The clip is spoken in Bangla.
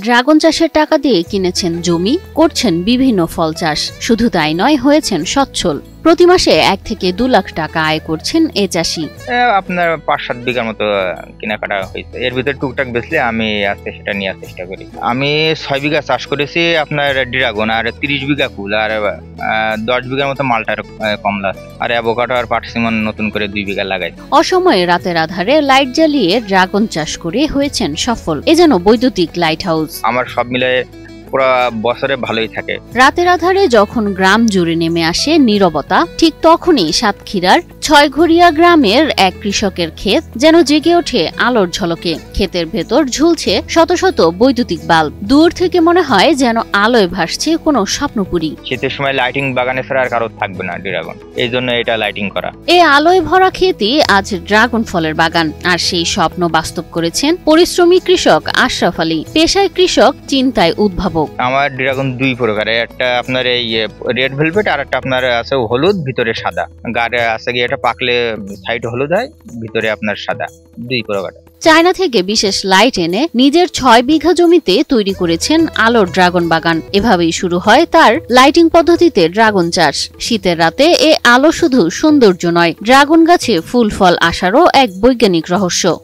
ড্রাগন চাষের টাকা দিয়ে কিনেছেন জমি, করছেন বিভিন্ন ফল চাষ। শুধু তাই নয়, হয়েছেন সচ্ছল। প্রতি মাসে 1 থেকে 2 লাখ টাকা আয় করছেন এ চাষি। আপনার 5-7 বিঘার মতো কেনাকাটা হয়েছে। এর ভিতরে টুকটাক বেচলে আমি আজকে সেটা নেওয়ার চেষ্টা করি। আমি 6 বিঘা চাষ করেছি আপনার ড্রাগন, আর 30 বিঘা কুল, আর 10 বিঘার মতো মালটার কমলা, আর অ্যাভোকাডো আর পার্সিমন নতুন করে 2 বিঘা লাগাই। অসময়ে রাতের আধারে লাইট জ্বালিয়ে ড্রাগন চাষ করে হয়েছেন সফল। এ যেন বৈদ্যুতিক লাইট হাউস। আমার সব মিলে পুরো বছরে ভালোই থাকে। রাতের আধারে যখন গ্রাম জুড়ে নেমে আসে নীরবতা, ঠিক তখনই সাতক্ষীরার 6ঘরিয়া গ্রামের এক কৃষকের ক্ষেত যেন জেগে ওঠে আলোর ঝলকে। ক্ষেতের ভেতর ঝুলছে শত শত বৈদ্যুতিক বাল্ব। দূর থেকে মনে হয় যেন আলোয় ভাসছে কোনো স্বপ্নপুরী। শীতের সময় লাইটিং বাগানে ছাড়া আর কারো থাকবে না ড্রাগন, এই জন্য এটা লাইটিং করা। এই আলোয় ভরা ক্ষেতই আজ ড্রাগন ফলের বাগান। আর সেই স্বপ্ন বাস্তব করেছেন পরিশ্রমী কৃষক আশরাফ আলী। পেশায় কৃষক, চিন্তায় উদ্ভাবক। আমার ড্রাগন 2 প্রকারের, একটা আপনার এই রেড ভেলভেট, আর একটা আপনার আছে হলুদ, ভিতরে সাদা। গায়ে আছে গিয়ে এটা পাকলে সাইড হলুদ হয়, ভিতরে আপনার সাদা। 2 প্রকার। চায়না থেকে বিশেষ লাইট এনে নিজের 6 বিঘা জমিতে তৈরি করেছেন আলোর ড্রাগন বাগান। এভাবেই শুরু হয় তার লাইটিং পদ্ধতিতে ড্রাগন চাষ। শীতের রাতে এ আলো শুধু সৌন্দর্য নয়, ড্রাগন গাছে ফুল ফল আসারও এক বৈজ্ঞানিক রহস্য।